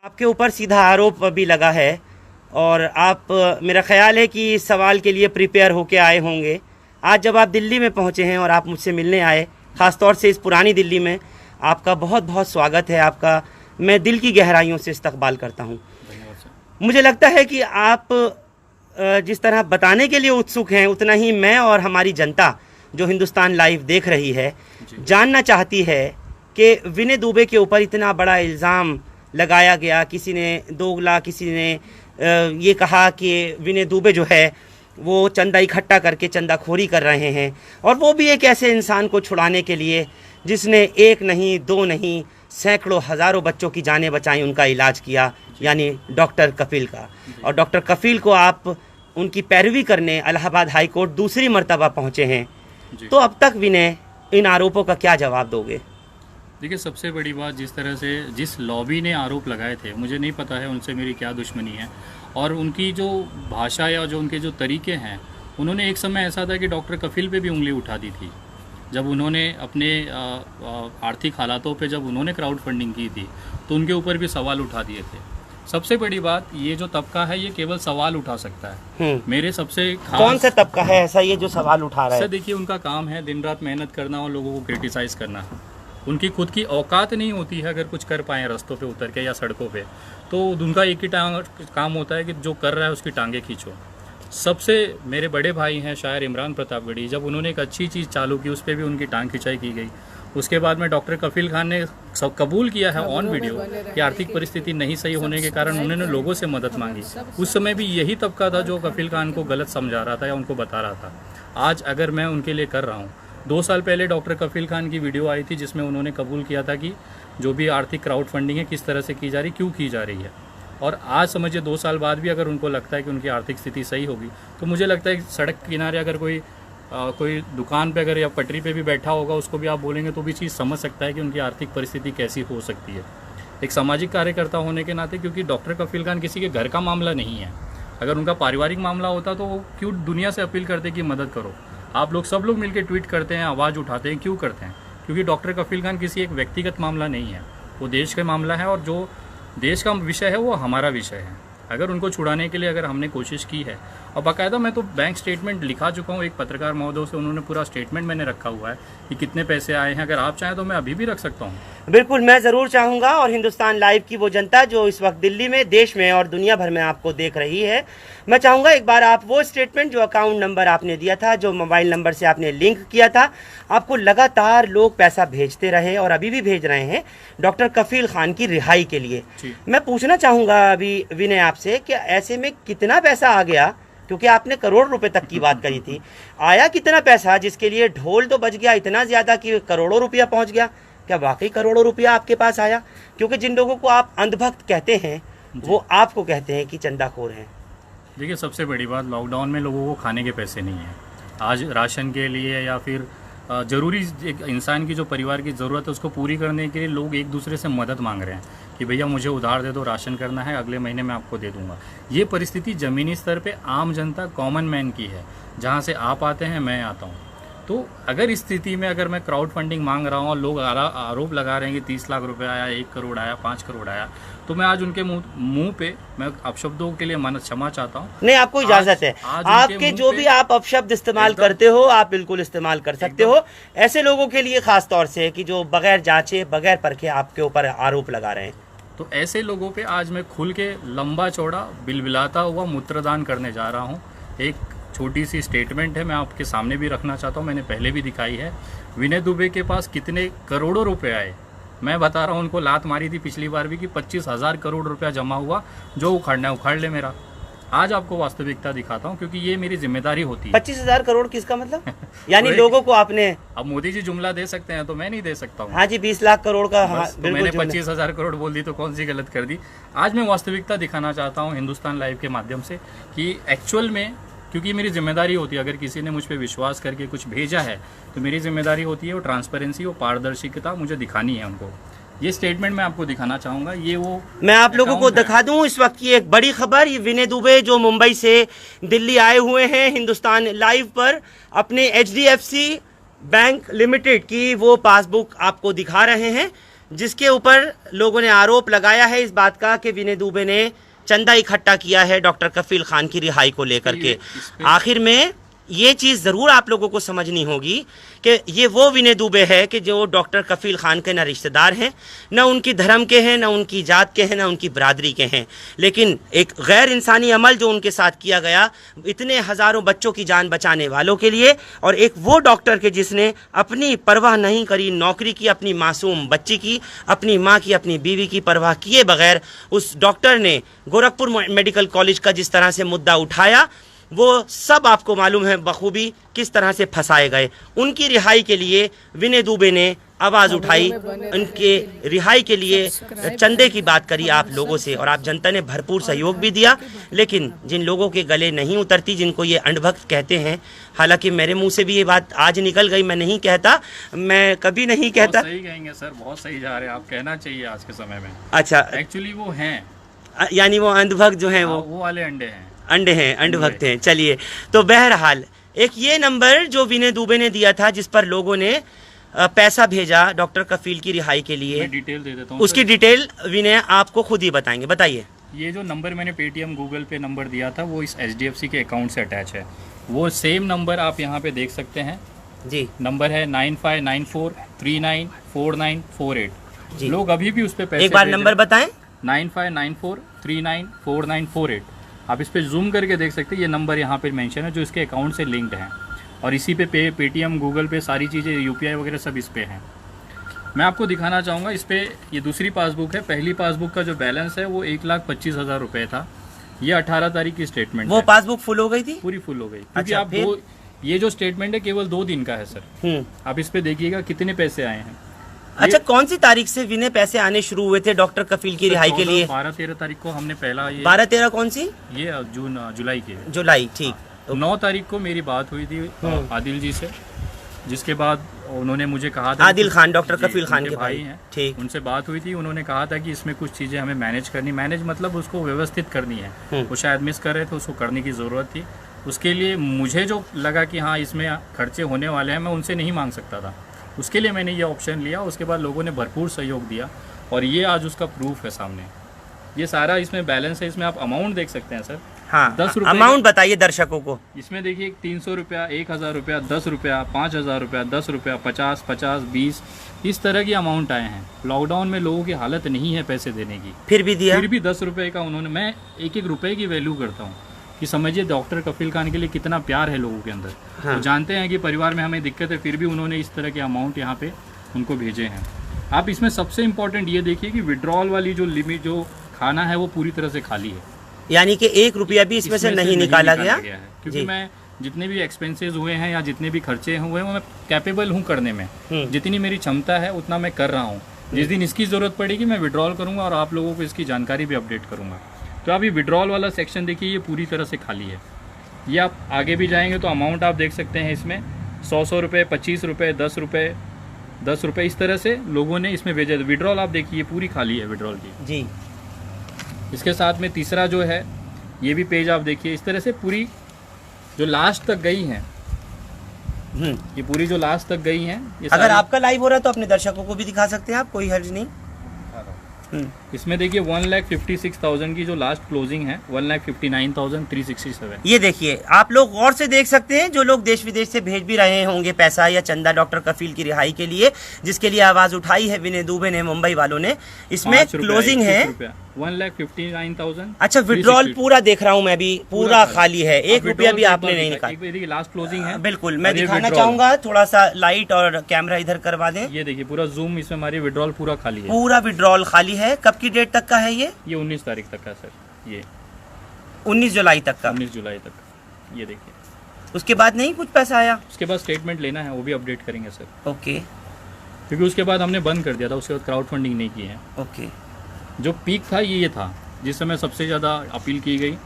आपके ऊपर सीधा आरोप भी लगा है और आप मेरा ख्याल है कि इस सवाल के लिए प्रिपेयर होके आए होंगे। आज जब आप दिल्ली में पहुंचे हैं और आप मुझसे मिलने आए, ख़ास तौर से इस पुरानी दिल्ली में, आपका बहुत बहुत स्वागत है। आपका मैं दिल की गहराइयों से इस्तकबाल करता हूं। मुझे लगता है कि आप जिस तरह बताने के लिए उत्सुक हैं, उतना ही मैं और हमारी जनता जो हिंदुस्तान लाइव देख रही है जानना चाहती है कि विनय दुबे के ऊपर इतना बड़ा इल्ज़ाम लगाया गया। किसी ने दोगला, किसी ने ये कहा कि विनय दुबे जो है वो चंदा इकट्ठा करके चंदाखोरी कर रहे हैं, और वो भी एक ऐसे इंसान को छुड़ाने के लिए जिसने एक नहीं, दो नहीं, सैकड़ों हज़ारों बच्चों की जानें बचाई, उनका इलाज किया, यानी डॉक्टर कफील का। और डॉक्टर कफील को आप उनकी पैरवी करने इलाहाबाद हाई कोर्ट दूसरी मर्तबा पहुँचे हैं, तो अब तक विनय इन आरोपों का क्या जवाब दोगे? देखिए, सबसे बड़ी बात, जिस तरह से जिस लॉबी ने आरोप लगाए थे, मुझे नहीं पता है उनसे मेरी क्या दुश्मनी है, और उनकी जो भाषा या जो उनके जो तरीके हैं, उन्होंने एक समय ऐसा था कि डॉक्टर कफील पे भी उंगली उठा दी थी। जब उन्होंने अपने आर्थिक हालातों पे जब उन्होंने क्राउड फंडिंग की थी तो उनके ऊपर भी सवाल उठा दिए थे। सबसे बड़ी बात, ये जो तबका है ये केवल सवाल उठा सकता है। मेरे सबसे खास कौन सा तबका है ऐसा ये जो सवाल उठा रहा है? देखिए, उनका काम है दिन रात मेहनत करना और लोगों को क्रिटिसाइज़ करना। उनकी खुद की औकात नहीं होती है अगर कुछ कर पाएँ रास्तों पे उतर के या सड़कों पे, तो उनका एक ही काम होता है कि जो कर रहा है उसकी टांगे खींचो। सबसे मेरे बड़े भाई हैं शायर इमरान प्रतापगढ़ी, जब उन्होंने एक अच्छी चीज़ चालू की उस पर भी उनकी टांग खिंचाई की गई। उसके बाद में डॉक्टर कफील खान ने सब कबूल किया है ऑन वीडियो कि आर्थिक परिस्थिति नहीं सही होने के कारण उन्होंने लोगों से मदद मांगी। उस समय भी यही तबका था जो कफील खान को गलत समझा रहा था या उनको बता रहा था। आज अगर मैं उनके लिए कर रहा हूँ, 2 साल पहले डॉक्टर कफील खान की वीडियो आई थी जिसमें उन्होंने कबूल किया था कि जो भी आर्थिक क्राउड फंडिंग है किस तरह से की जा रही, क्यों की जा रही है। और आज समझिए 2 साल बाद भी अगर उनको लगता है कि उनकी आर्थिक स्थिति सही होगी, तो मुझे लगता है कि सड़क किनारे अगर कोई दुकान पे अगर या पटरी पे भी बैठा होगा, उसको भी आप बोलेंगे तो भी चीज़ समझ सकता है कि उनकी आर्थिक परिस्थिति कैसी हो सकती है। एक सामाजिक कार्यकर्ता होने के नाते, क्योंकि डॉक्टर कफील खान किसी के घर का मामला नहीं है। अगर उनका पारिवारिक मामला होता तो वो क्यों दुनिया से अपील करते कि मदद करो। आप लोग सब लोग मिलकर ट्वीट करते हैं, आवाज़ उठाते हैं, क्यों करते हैं? क्योंकि डॉक्टर कफील खान किसी एक व्यक्तिगत मामला नहीं है, वो देश का मामला है, और जो देश का विषय है वो हमारा विषय है। अगर उनको छुड़ाने के लिए अगर हमने कोशिश की है, और बाकायदा मैं तो बैंक स्टेटमेंट लिखा चुका हूँ एक पत्रकार महोदय से, उन्होंने पूरा स्टेटमेंट मैंने रखा हुआ है कि कितने पैसे आए हैं। अगर आप चाहें तो मैं अभी भी रख सकता हूँ। बिल्कुल, मैं ज़रूर चाहूँगा, और हिंदुस्तान लाइव की वो जनता जो इस वक्त दिल्ली में, देश में और दुनिया भर में आपको देख रही है, मैं चाहूँगा एक बार आप वो स्टेटमेंट, जो अकाउंट नंबर आपने दिया था, जो मोबाइल नंबर से आपने लिंक किया था, आपको लगातार लोग पैसा भेजते रहे और अभी भी भेज रहे हैं डॉक्टर कफील खान की रिहाई के लिए। मैं पूछना चाहूँगा अभी विनय आपसे कि ऐसे में कितना पैसा आ गया, क्योंकि आपने करोड़ रुपए तक की बात करी थी। आया कितना पैसा जिसके लिए ढोल तो बज गया इतना ज़्यादा कि करोड़ों रुपया पहुँच गया? क्या वाकई करोड़ों रुपया आपके पास आया? क्योंकि जिन लोगों को आप अंधभक्त कहते हैं वो आपको कहते हैं कि चंदाखोर हैं। देखिए, सबसे बड़ी बात, लॉकडाउन में लोगों को खाने के पैसे नहीं हैं। आज राशन के लिए या फिर ज़रूरी एक इंसान की जो परिवार की ज़रूरत है उसको पूरी करने के लिए लोग एक दूसरे से मदद मांग रहे हैं कि भैया मुझे उधार दे दो, राशन करना है, अगले महीने मैं आपको दे दूंगा। ये परिस्थिति ज़मीनी स्तर पे आम जनता, कॉमन मैन की है, जहाँ से आप आते हैं, मैं आता हूँ। तो अगर इस स्थिति में अगर मैं क्राउड फंडिंग मांग रहा हूँ और लोग आरोप लगा रहे हैं कि 30 लाख रुपए आया, 1 करोड़ आया, 5 करोड़ आया, तो मैं आज उनके मुंह पे, मैं अपशब्दों के लिए क्षमा चाहता हूँ। नहीं, आपको इजाजत है, आपके जो भी आप अपशब्द इस्तेमाल करते हो आप बिल्कुल इस्तेमाल कर सकते हो, ऐसे लोगों के लिए खास तौर से कि जो बगैर जांचे, बगैर परखे आपके ऊपर आरोप लगा रहे हैं। तो ऐसे लोगों पे आज मैं खुल के लंबा चौड़ा बिलबिलाता हुआ मूत्रदान करने जा रहा हूँ। एक छोटी सी स्टेटमेंट है, मैं आपके सामने भी रखना चाहता हूँ, मैंने पहले भी दिखाई है। विनय दुबे के पास कितने करोड़ों रुपए आए, मैं बता रहा हूँ। उनको लात मारी थी पिछली बार भी कि 25,000 करोड़ रुपया जमा हुआ, जो उखाड़ना है उखाड़ ले मेरा। आज आपको वास्तविकता दिखाता हूँ, क्योंकि ये मेरी जिम्मेदारी होती है। 25,000 करोड़ किसका मतलब? यानी लोगों को आपने, अब मोदी जी जुमला दे सकते हैं तो मैं नहीं दे सकता हूँ। हाँ जी, 20 लाख करोड़ का, तो मैंने 25,000 करोड़ बोल दी तो कौन सी गलत कर दी? आज मैं वास्तविकता दिखाना चाहता हूँ हिंदुस्तान लाइव के माध्यम से कि एक्चुअल में, क्योंकि मेरी जिम्मेदारी होती है, अगर किसी ने मुझ पर विश्वास करके कुछ भेजा है तो मेरी जिम्मेदारी होती है वो ट्रांसपेरेंसी, वो पारदर्शिता मुझे दिखानी है उनको। ये स्टेटमेंट मैं आपको दिखाना चाहूँगा। ये वो मैं आप लोगों को दिखा दूं इस वक्त की एक बड़ी खबर। ये विनय दुबे जो मुंबई से दिल्ली आए हुए हैं हिंदुस्तान लाइव पर, अपने HDFC बैंक लिमिटेड की वो पासबुक आपको दिखा रहे हैं, जिसके ऊपर लोगों ने आरोप लगाया है इस बात का कि विनय दुबे ने चंदा इकट्ठा किया है डॉक्टर कफील खान की रिहाई को लेकर के। आखिर में ये चीज़ ज़रूर आप लोगों को समझनी होगी कि ये वो विनय दुबे है कि जो डॉक्टर कफील खान के न रिश्तेदार हैं, न उनकी धर्म के हैं, न उनकी जात के हैं, न उनकी बरादरी के हैं, लेकिन एक गैर इंसानी अमल जो उनके साथ किया गया इतने हज़ारों बच्चों की जान बचाने वालों के लिए, और एक वो डॉक्टर के जिसने अपनी परवाह नहीं करी नौकरी की, अपनी मासूम बच्ची की, अपनी माँ की, अपनी बीवी की परवाह किए बगैर उस डॉक्टर ने गोरखपुर मेडिकल कॉलेज का जिस तरह से मुद्दा उठाया, वो सब आपको मालूम है बखूबी किस तरह से फंसाए गए। उनकी रिहाई के लिए विनय दुबे ने आवाज़ उठाई, उनके रिहाई के लिए चंदे की बात करी आप लोगों से, और आप जनता ने भरपूर सहयोग भी दिया। लेकिन जिन लोगों के गले नहीं उतरती, जिनको ये अंधभक्त कहते हैं, हालांकि मेरे मुंह से भी ये बात आज निकल गई, मैं नहीं कहता, मैं कभी नहीं कहता। सही कहेंगे सर, बहुत सही जा रहे हैं आप, कहना चाहिए आज के समय में। अच्छा, एक्चुअली वो हैं, यानी वो अंधभक्त जो हैं वो वाले अंडे हैं, अंधभक्त हैं। चलिए, तो बहरहाल एक ये नंबर जो विनय दुबे ने दिया था, जिस पर लोगों ने पैसा भेजा डॉक्टर कफील की रिहाई के लिए, मैं डिटेल दे देता हूँ। उसकी डिटेल विनय आपको खुद ही बताएंगे, बताइए। ये जो नंबर मैंने पेटीएम गूगल पे नंबर दिया था वो इस HDFC के अकाउंट से अटैच है। वो सेम नंबर आप यहाँ पे देख सकते हैं जी। नंबर है 9594394948 जी। लोग अभी भी उस पे पैसे एक बार नंबर बताएं। 9594394948। आप इस पे जूम करके देख सकते हैं, ये नंबर यहाँ पे मेंशन है जो इसके अकाउंट से लिंक्ड है, और इसी पे पेटीएम गूगल पे सारी चीज़ें UPI वगैरह सब इस पे हैं। मैं आपको दिखाना चाहूँगा इस पे, ये दूसरी पासबुक है। पहली पासबुक का जो बैलेंस है वो 1,25,000 रुपये था। ये 18 तारीख की स्टेटमेंट वो पासबुक फुल हो गई थी, पूरी फुल हो गई, क्योंकि अच्छा, आप ये जो स्टेटमेंट है केवल 2 दिन का है सर। आप इस पे देखिएगा कितने पैसे आए हैं। अच्छा, कौन सी तारीख से विनय पैसे आने शुरू हुए थे डॉक्टर कफील की रिहाई के लिए? 12-13 तारीख को हमने पहला, ये 12-13 कौन सी? ये जुलाई की, जुलाई, ठीक। 9 तारीख को मेरी बात हुई थी आदिल जी से, जिसके बाद उन्होंने मुझे कहा था, आदिल खान डॉक्टर कफील खान के भाई हैं, ठीक। उनसे बात हुई थी, उन्होंने कहा था कि इसमें कुछ चीज़ें हमें मैनेज मतलब उसको व्यवस्थित करनी है। वो शायद मिस कर रहे थे, उसको करने की ज़रूरत थी। उसके लिए मुझे जो लगा कि हाँ इसमें खर्चे होने वाले हैं, मैं उनसे नहीं मांग सकता था, उसके लिए मैंने ये ऑप्शन लिया। उसके बाद लोगों ने भरपूर सहयोग दिया, और ये आज उसका प्रूफ है सामने। ये सारा इसमें बैलेंस है, इसमें आप अमाउंट देख सकते हैं सर। हाँ, 10 रुपये अमाउंट बताइए दर्शकों को। इसमें देखिए 300 रुपया, 1,000 रुपया, 10 रुपया, 5,000 रुपया, 10 रुपया, 50, 20 इस तरह की अमाउंट आए हैं। लॉकडाउन में लोगों की हालत नहीं है पैसे देने की, फिर भी दिया, फिर भी 10 रुपये का उन्होंने, मैं एक रुपये की वैल्यू करता हूँ कि समझिए डॉक्टर कफील खान के लिए कितना प्यार है लोगों के अंदर। हाँ। वो जानते हैं कि परिवार में हमें दिक्कत है, फिर भी उन्होंने इस तरह के अमाउंट यहाँ पे उनको भेजे हैं। आप इसमें सबसे इम्पोर्टेंट ये देखिए कि विड्रॉल वाली जो लिमिट, जो खाना है वो पूरी तरह से खाली है, यानी कि 1 रुपया भी इसमें से नहीं निकाला गया है। क्योंकि मैं जितने भी एक्सपेंसेस हुए हैं या जितने भी खर्चे हुए हैं वो मैं कैपेबल हूँ करने में, जितनी मेरी क्षमता है उतना मैं कर रहा हूँ। जिस दिन इसकी ज़रूरत पड़ेगी मैं विड्रॉल करूँगा, और आप लोगों को इसकी जानकारी भी अपडेट करूँगा। तो आप ये विड्रॉल वाला सेक्शन देखिए, ये पूरी तरह से खाली है। ये आप आगे भी जाएंगे तो अमाउंट आप देख सकते हैं, इसमें 100 रुपये, 25 रुपये, 10 रुपये, 10 रुपये, इस तरह से लोगों ने इसमें भेजा। विड्रॉल आप देखिए पूरी खाली है विड्रॉल की जी। इसके साथ में तीसरा जो है ये भी पेज आप देखिए, इस तरह से पूरी जो लास्ट तक गई हैं, ये पूरी जो लास्ट तक गई हैं। अगर आपका लाइव हो रहा है तो अपने दर्शकों को भी दिखा सकते हैं आप, कोई हर्ज नहीं। इसमें देखिए 1,56,000 की जो लास्ट क्लोजिंग है, 1,59,367। ये देखिए, आप लोग गौर से देख सकते हैं, जो लोग देश विदेश से भेज भी रहे होंगे पैसा या चंदा डॉक्टर कफील की रिहाई के लिए, जिसके लिए आवाज उठाई है विनय दुबे ने, मुंबई वालों ने। इसमें क्लोजिंग है 1,59,000। अच्छा, विड्रॉल पूरा देख रहा हूँ मैं भी, पूरा खाली है, 1 रुपया भी आपने नहीं निकाला। लास्ट क्लोजिंग है, बिल्कुल। मैं दिखाना चाहूंगा, थोड़ा सा लाइट और कैमरा इधर करवा दें। ये देखिए पूरा जूम, इसमें हमारी विड्रॉल पूरा खाली है, पूरा विड्रॉल खाली है। कब की डेट तक का है ये? 19 तारीख तक का सर, ये 19 जुलाई तक का। 19 जुलाई तक, ये देखिए। उसके बाद नहीं कुछ पैसा आया? उसके बाद स्टेटमेंट लेना है, वो भी अपडेट करेंगे सर। ओके। क्योंकि उसके बाद हमने बंद कर दिया था, उसके बाद क्राउड फंडिंग नहीं की है। ओके। जो पीक था ये था जिस समय सबसे ज़्यादा अपील की गई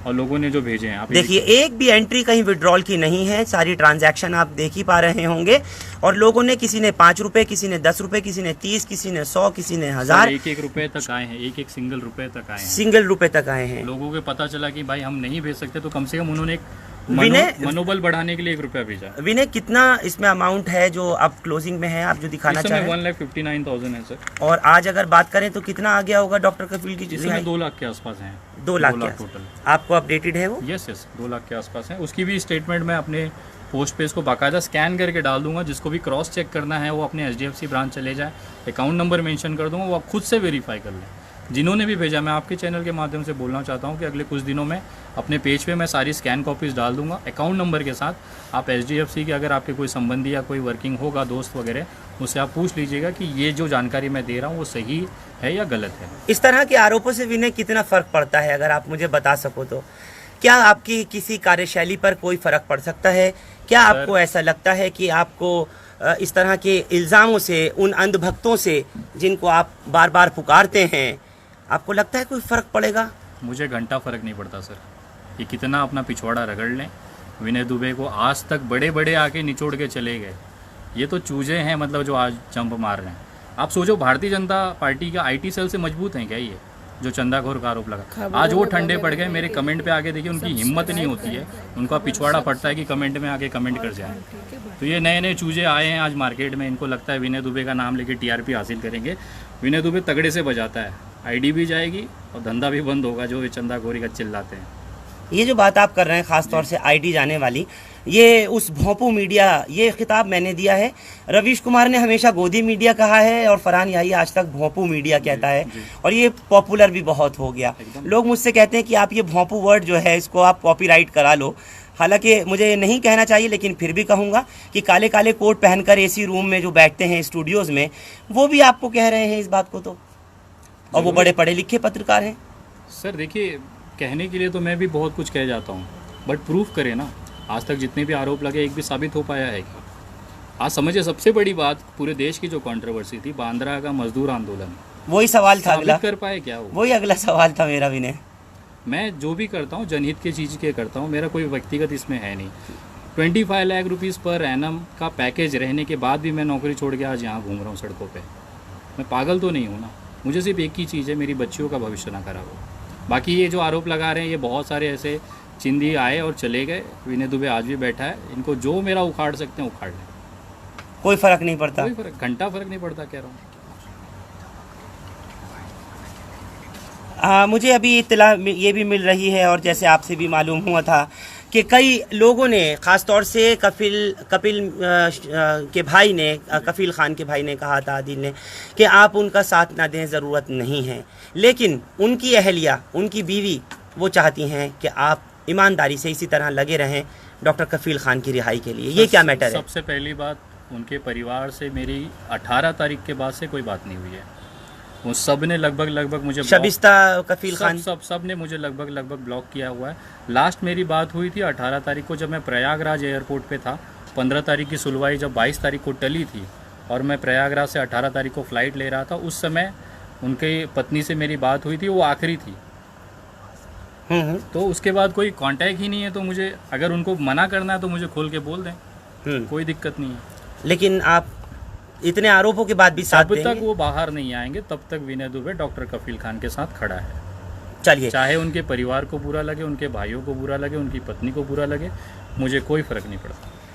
और लोगों ने जो भेजे हैं। आप देखिए, एक भी एंट्री कहीं विड्रॉल की नहीं है, सारी ट्रांजैक्शन आप देख ही पा रहे होंगे। और लोगों ने, किसी ने 5 रुपए, किसी ने 10 रुपए, किसी ने 30, किसी ने 100, किसी ने 1000, 1-1 रुपए तक आए हैं, 1-1 सिंगल रुपए तक आए हैं, सिंगल रुपए तक आए हैं। लोगों को पता चला कि भाई हम नहीं भेज सकते, तो कम से कम उन्होंने एक विनय मनोबल बढ़ाने के लिए 1 रुपया भेजा। विनय, कितना इसमें अमाउंट है जो आप क्लोजिंग में है, आप जो दिखाना चाह रहे हैं? 1,59,000 है सर। और आज अगर बात करें तो कितना आ गया होगा डॉक्टर कफील की? जिसमें 2 लाख के आसपास हैं। 2 लाख टोटल। आपको अपडेटेड है वो? यस 2 लाख के आसपास है। उसकी भी स्टेटमेंट मैं अपने पोस्ट पेज को बाकायदा स्कैन करके डाल दूंगा। जिसको भी क्रॉस चेक करना है वो अपने HDFC ब्रांच चले जाए, अकाउंट नंबर मेंशन कर दूंगा, वो आप खुद से वेरीफाई कर लें। जिन्होंने भी भेजा, मैं आपके चैनल के माध्यम से बोलना चाहता हूं कि अगले कुछ दिनों में अपने पेज पे मैं सारी स्कैन कॉपीज़ डाल दूंगा अकाउंट नंबर के साथ। आप HDFC के अगर आपके कोई संबंधी या कोई वर्किंग होगा, दोस्त वगैरह, उससे आप पूछ लीजिएगा कि ये जो जानकारी मैं दे रहा हूँ वो सही है या गलत है। इस तरह के आरोपों से विनय कितना फ़र्क पड़ता है, अगर आप मुझे बता सको तो? क्या आपकी किसी कार्यशैली पर कोई फ़र्क पड़ सकता है? क्या आपको ऐसा लगता है कि आपको इस तरह के इल्ज़ामों से, उन अंधभक्तों से जिनको आप बार बार पुकारते हैं, आपको लगता है कोई फ़र्क पड़ेगा? मुझे घंटा फ़र्क नहीं पड़ता सर। ये कितना अपना पिछवाड़ा रगड़ लें, विनय दुबे को आज तक बड़े बड़े आके निचोड़ के चले गए। ये तो चूजे हैं, मतलब जो आज जंप मार रहे हैं। आप सोचो, भारतीय जनता पार्टी का IT सेल से मजबूत हैं क्या ये, जो चंदाखोर का आरोप लगा? आज वो ठंडे पड़ गए। मेरे कमेंट पे आके देखिए, उनकी हिम्मत नहीं होती है, उनका पिछवाड़ा पड़ता है कि कमेंट में आके कमेंट कर जाए। तो ये नए नए चूजे आए हैं आज मार्केट में, इनको लगता है विनय दुबे का नाम लेके TRP हासिल करेंगे। विनय दुबे तगड़े से बजाता है, ID भी जाएगी और धंधा भी बंद होगा जो ये चंदाखोरी का चिल्लाते हैं। ये जो बात आप कर रहे हैं खासतौर से ID जाने वाली, ये उस भोंपू मीडिया, ये खिताब मैंने दिया है। रवीश कुमार ने हमेशा गोदी मीडिया कहा है और फरहान याही आज तक भोंपू मीडिया कहता है, और ये पॉपुलर भी बहुत हो गया। लोग मुझसे कहते हैं कि आप ये भोंपू वर्ड जो है इसको आप कॉपीराइट करा लो। हालांकि मुझे नहीं कहना चाहिए, लेकिन फिर भी कहूँगा कि काले काले कोट पहनकर AC रूम में जो बैठते हैं स्टूडियोज़ में, वो भी आपको कह रहे हैं इस बात को, तो और वो बड़े पढ़े लिखे पत्रकार हैं। सर देखिए, कहने के लिए तो मैं भी बहुत कुछ कह जाता हूँ, बट प्रूफ करें ना। आज तक जितने भी आरोप लगे, एक भी साबित हो पाया है क्या? आज समझिए, सबसे बड़ी बात पूरे देश की जो कंट्रोवर्सी थी, बांद्रा का मजदूर आंदोलन, वही सवाल था अगला, कर पाए क्या? वही अगला सवाल था मेरा विनय। मैं जो भी करता हूँ जनहित की चीज़ के करता हूँ, मेरा कोई व्यक्तिगत इसमें है नहीं। 25 लाख रुपीज़ पर एनम का पैकेज रहने के बाद भी मैं नौकरी छोड़ के आज यहाँ घूम रहा हूँ सड़कों पे। मैं पागल तो नहीं हूँ ना। मुझे सिर्फ एक ही चीज़ है, मेरी बच्चियों का भविष्य ना खराब हो। बाकी ये जो आरोप लगा रहे हैं, ये बहुत सारे ऐसे चिंदी आए और चले गए। विनय दुबे आज भी बैठा है, इनको जो मेरा उखाड़ सकते हैं उखाड़ लें, कोई फ़र्क नहीं पड़ता। कोई फ़र्क, घंटा फ़र्क नहीं पड़ता, कह रहा हूँ। मुझे अभी इत्तला ये भी मिल रही है, और जैसे आपसे भी मालूम हुआ था कि कई लोगों ने, ख़ास तौर से कपिल के भाई ने, कफील खान के भाई ने कहा था, आदिल ने, कि आप उनका साथ ना दें, ज़रूरत नहीं है। लेकिन उनकी अहलिया, उनकी बीवी, वो चाहती हैं कि आप ईमानदारी से इसी तरह लगे रहें डॉक्टर कफील खान की रिहाई के लिए। ये क्या मैटर है? सबसे पहली बात, उनके परिवार से मेरी 18 तारीख के बाद से कोई बात नहीं हुई है। वो सब ने लगभग मुझे शबिस्ता कफील खान सब ने मुझे लगभग ब्लॉक किया हुआ है। लास्ट मेरी बात हुई थी 18 तारीख को, जब मैं प्रयागराज एयरपोर्ट पे था। 15 तारीख की सुनवाई जब 22 तारीख को टली थी और मैं प्रयागराज से 18 तारीख को फ़्लाइट ले रहा था, उस समय उनके पत्नी से मेरी बात हुई थी, वो आखिरी थी। तो उसके बाद कोई कांटेक्ट ही नहीं है। तो मुझे अगर उनको मना करना है तो मुझे खोल के बोल दें, कोई दिक्कत नहीं है। लेकिन आप इतने आरोपों के बाद भी साथ देंगे? तब तक वो बाहर नहीं आएंगे, तब तक विनय दुबे डॉक्टर कफील खान के साथ खड़ा है। चलिए, चाहे उनके परिवार को बुरा लगे, उनके भाइयों को बुरा लगे, उनकी पत्नी को बुरा लगे, मुझे कोई फ़र्क नहीं पड़ता।